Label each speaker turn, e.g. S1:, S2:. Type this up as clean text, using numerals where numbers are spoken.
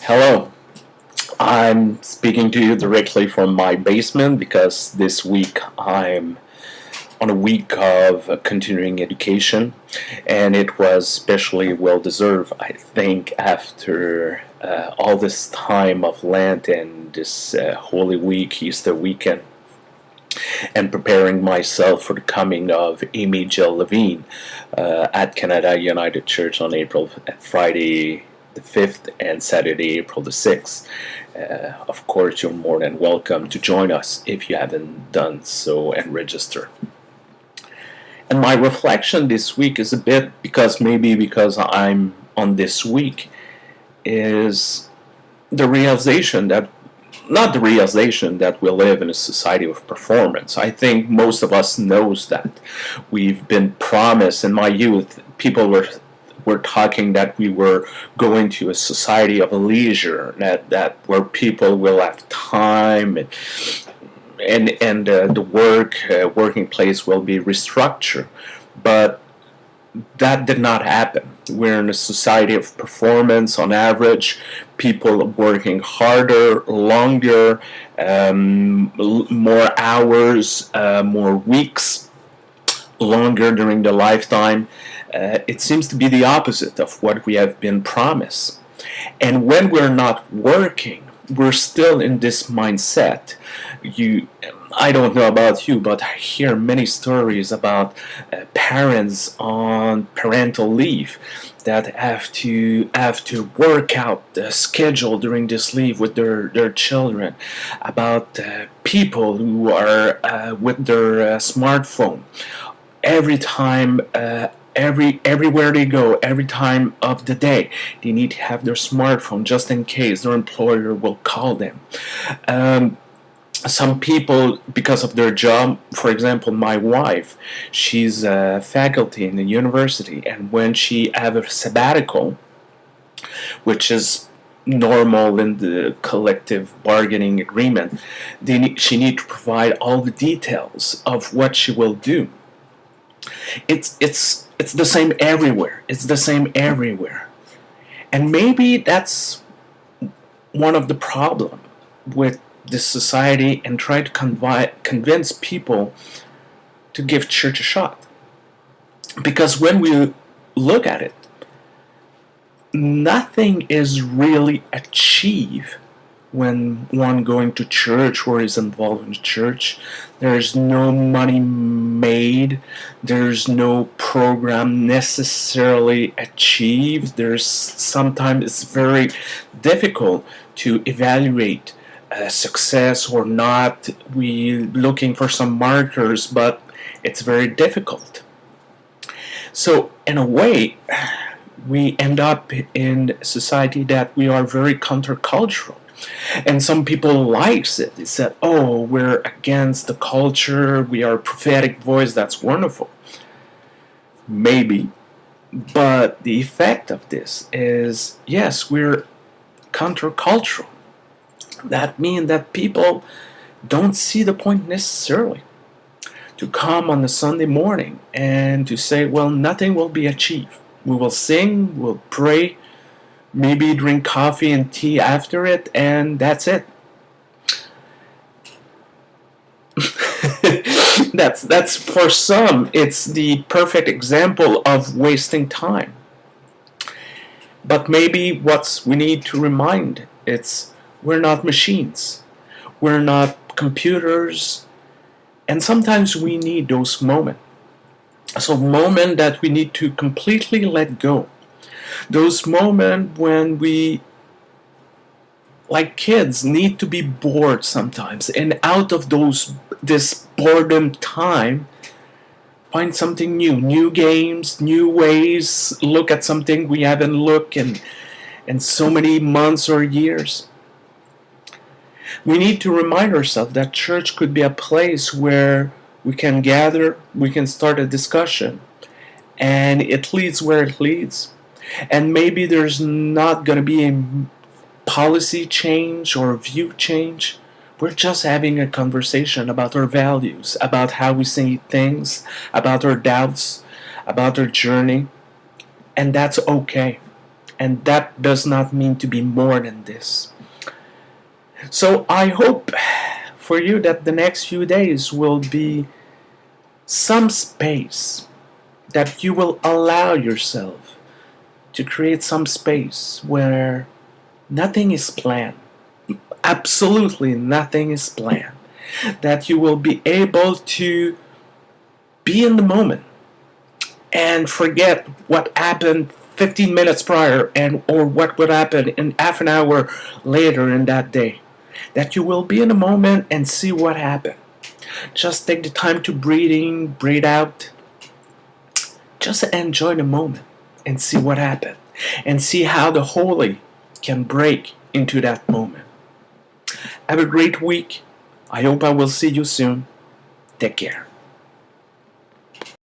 S1: Hello, I'm speaking to you directly from my basement because this week I'm on a week of continuing education, and it was especially well deserved, I think, after all this time of Lent and this Holy Week, Easter weekend, and preparing myself for the coming of Amy Jill Levine at Canada United Church on Friday the 5th and Saturday, April the 6th. Of course, you're more than welcome to join us if you haven't done so and register. And my reflection this week is a bit because I'm on this week is the realization that not the realization that we live in a society of performance. I think most of us knows that. We've been promised in my youth, people were talking that we were going to a society of leisure, that where people will have time and the working place will be restructured. But that did not happen. We're in a society of performance on average, people working harder, longer, more hours, more weeks, longer during the lifetime. It seems to be the opposite of what we have been promised. And when we're not working, we're still in this mindset. I don't know about you, but I hear many stories about parents on parental leave that have to work out the schedule during this leave with their children, about people who are with their smartphone every time. Everywhere they go, every time of the day, they need to have their smartphone just in case their employer will call them. Some people, because of their job, for example, my wife, she's a faculty in the university, and when she have a sabbatical, which is normal in the collective bargaining agreement, she need to provide all the details of what she will do. It's the same everywhere. It's the same everywhere. And maybe that's one of the problems with this society, and try to convince people to give church a shot. Because when we look at it, nothing is really achieved when one going to church or is involved in church. There's no money made. There's no program necessarily achieved. Sometimes it's very difficult to evaluate success or not. We looking for some markers, but it's very difficult. So in a way, we end up in a society that we are very countercultural. And some people likes it. They said, oh, we're against the culture, we are a prophetic voice, that's wonderful. Maybe. But the effect of this is, yes, we're countercultural. That means that people don't see the point necessarily to come on a Sunday morning and to say, well, nothing will be achieved. We will sing, we'll pray, maybe drink coffee and tea after it, and that's it. That's for some, it's the perfect example of wasting time. But maybe what we need to remind, it's we're not machines, we're not computers, and sometimes we need those moments. So moments that we need to completely let go. Those moments when we, like kids, need to be bored sometimes, and out of this boredom time, find something new games, new ways, look at something we haven't looked in so many months or years. We need to remind ourselves that church could be a place where we can gather, we can start a discussion, and it leads where it leads. And maybe there's not going to be a policy change or a view change. We're just having a conversation about our values, about how we see things, about our doubts, about our journey, and that's okay. And that does not mean to be more than this. So I hope for you that the next few days will be some space, that you will allow yourself to create some space where nothing is planned. Absolutely nothing is planned. That you will be able to be in the moment and forget what happened 15 minutes prior and or what would happen in half an hour later in that day. That you will be in the moment and see what happened. Just take the time to breathe in, breathe out. Just enjoy the moment and see what happened. And see how the holy can break into that moment. Have a great week. I hope I will see you soon. Take care.